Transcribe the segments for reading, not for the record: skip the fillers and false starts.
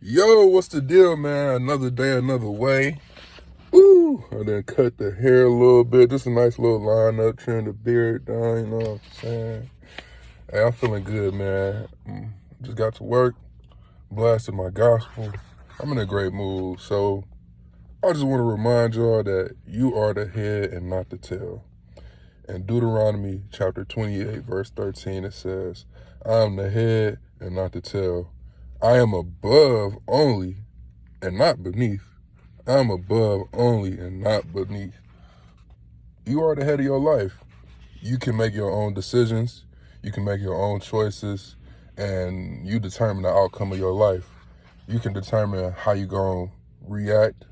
Yo, what's the deal, man? Another day, another way. Ooh, I done cut the hair a little bit. Just a nice little lineup, trim the beard down, you know what I'm saying? Hey, I'm feeling good, man. Just got to work, blasted my gospel. I'm in a great mood. So I just want to remind y'all that you are the head and not the tail. In Deuteronomy chapter 28, verse 13, it says, I am the head and not the tail. I am above only and not beneath. I'm above only and not beneath. You are the head of your life. You can make your own decisions. You can make your own choices, and you determine the outcome of your life. You can determine how you gonna react.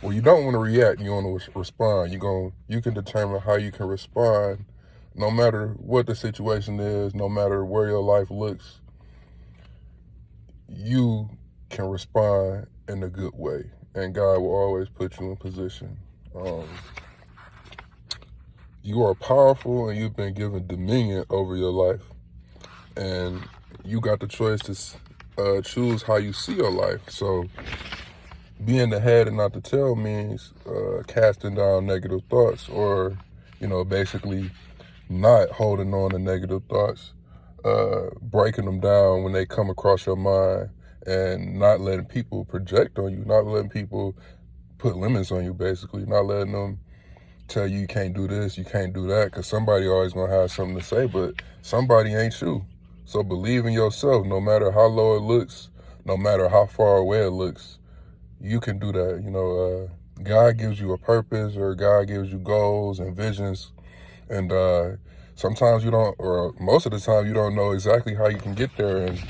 Well, you don't want to react. You want to respond. You can determine how you can respond, no matter what the situation is, no matter where your life looks. You can respond in a good way, and God will always put you in position. You are powerful, and you've been given dominion over your life, and you got the choice to choose how you see your life. So being the head and not the tail means casting down negative thoughts, or basically not holding on to negative thoughts, breaking them down when they come across your mind, and not letting people project on you, not letting people put limits on you, basically, not letting them tell you can't do this, you can't do that, because somebody always going to have something to say, but somebody ain't you. So believe in yourself, no matter how low it looks, no matter how far away it looks, you can do that. God gives you a purpose, or God gives you goals and visions, and sometimes you don't, or most of the time you don't know exactly how you can get there, and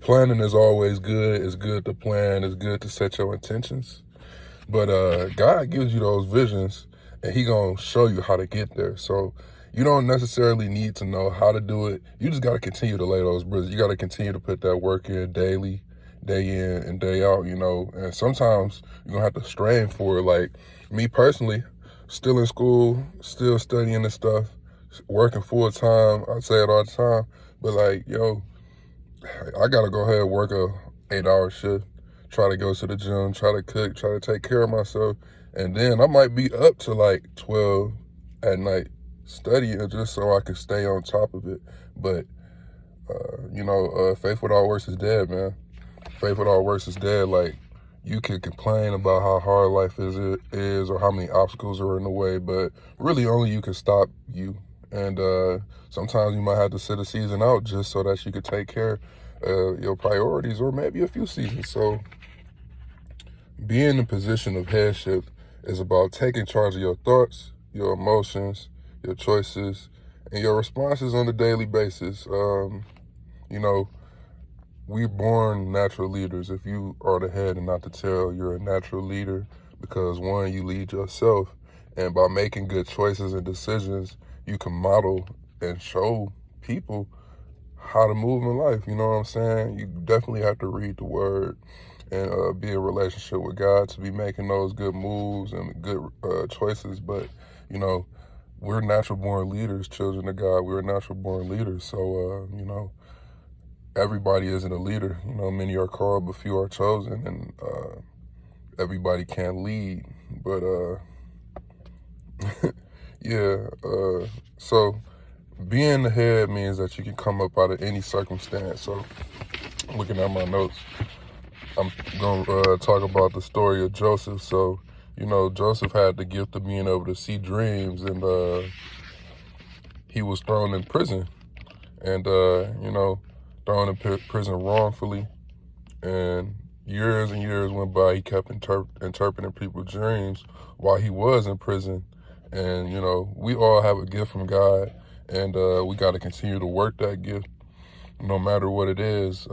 planning is always good. It's good to plan, it's good to set your intentions, but God gives you those visions, and he gonna show you how to get there. So you don't necessarily need to know how to do it. You just gotta continue to lay those bridges. You gotta continue to put that work in daily, day in and day out, and sometimes you're gonna have to strain for it. Like me personally, still in school, still studying this stuff, working full time. I say it all the time, but like, yo, I gotta go ahead and work a 8-hour shift, try to go to the gym, try to cook, try to take care of myself. And then I might be up to like 12 at night studying just so I can stay on top of it. But, faith without works is dead, man. Faith without works is dead. Like, you can complain about how hard life is or how many obstacles are in the way, but really only you can stop you. And sometimes you might have to sit a season out just so that you could take care of your priorities, or maybe a few seasons. So being in a position of headship is about taking charge of your thoughts, your emotions, your choices, and your responses on a daily basis. We're born natural leaders. If you are the head and not the tail, you're a natural leader because, one, you lead yourself. And by making good choices and decisions, you can model and show people how to move in life. You know what I'm saying? You definitely have to read the word and be in relationship with God to be making those good moves and good choices. But, we're natural born leaders, children of God. We're natural born leaders. So, everybody isn't a leader. Many are called, but few are chosen, and everybody can't lead. But yeah. So being the head means that you can come up out of any circumstance. So looking at my notes, I'm gonna talk about the story of Joseph. So Joseph had the gift of being able to see dreams, and he was thrown in prison, and thrown in prison wrongfully, and years and years went by. He kept interpreting people's dreams while he was in prison. And we all have a gift from God, and we got to continue to work that gift no matter what it is.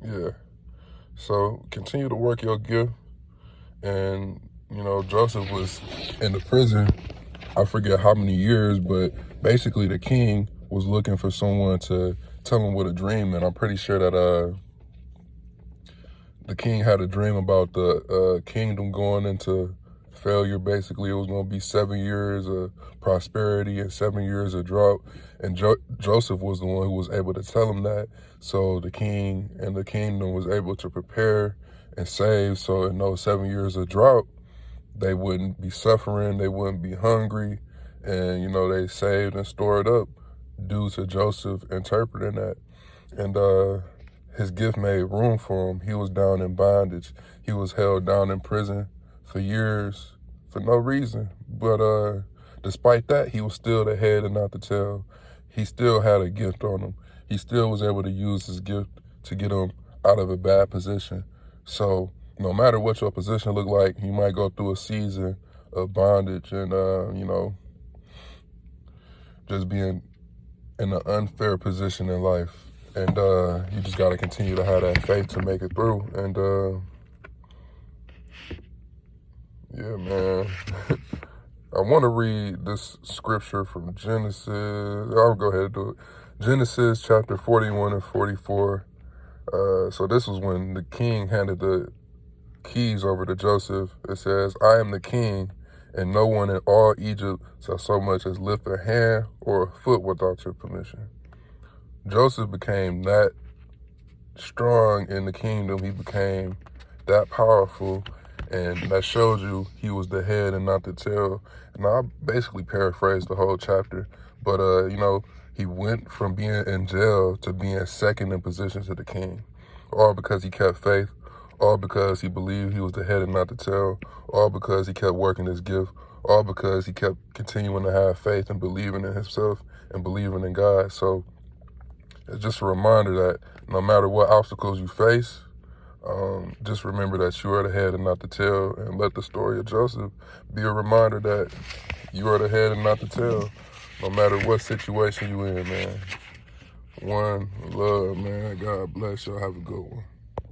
Yeah, so continue to work your gift. And Joseph was in the prison, I forget how many years, but basically the king was looking for someone to tell him what a dream. And I'm pretty sure that the king had a dream about the kingdom going into failure. Basically, it was going to be 7 years of prosperity and 7 years of drought. And Joseph was the one who was able to tell him that. So the king and the kingdom was able to prepare and save. So in those 7 years of drought, they wouldn't be suffering, they wouldn't be hungry. And, they saved and stored up due to Joseph interpreting that. And his gift made room for him. He was down in bondage. He was held down in prison for years for no reason. But despite that, he was still the head and not the tail. He still had a gift on him. He still was able to use his gift to get him out of a bad position. So no matter what your position look like, you might go through a season of bondage and, just being in an unfair position in life. And you just got to continue to have that faith to make it through. And yeah, man. I want to read this scripture from Genesis. I'll go ahead and do it. Genesis chapter 41 and 44. So this was when the king handed the keys over to Joseph. It says, "I am the king, and no one in all Egypt shall so much as lift a hand or a foot without your permission." Joseph became that strong in the kingdom. He became that powerful, and that shows you he was the head and not the tail. And I basically paraphrased the whole chapter, but he went from being in jail to being second in position to the king, all because he kept faith, all because he believed he was the head and not the tail, all because he kept working his gift, all because he kept continuing to have faith and believing in himself and believing in God. So it's just a reminder that no matter what obstacles you face, just remember that you are the head and not the tail, and let the story of Joseph be a reminder that you are the head and not the tail, no matter what situation you in, man. One love, man. God bless y'all. Have a good one.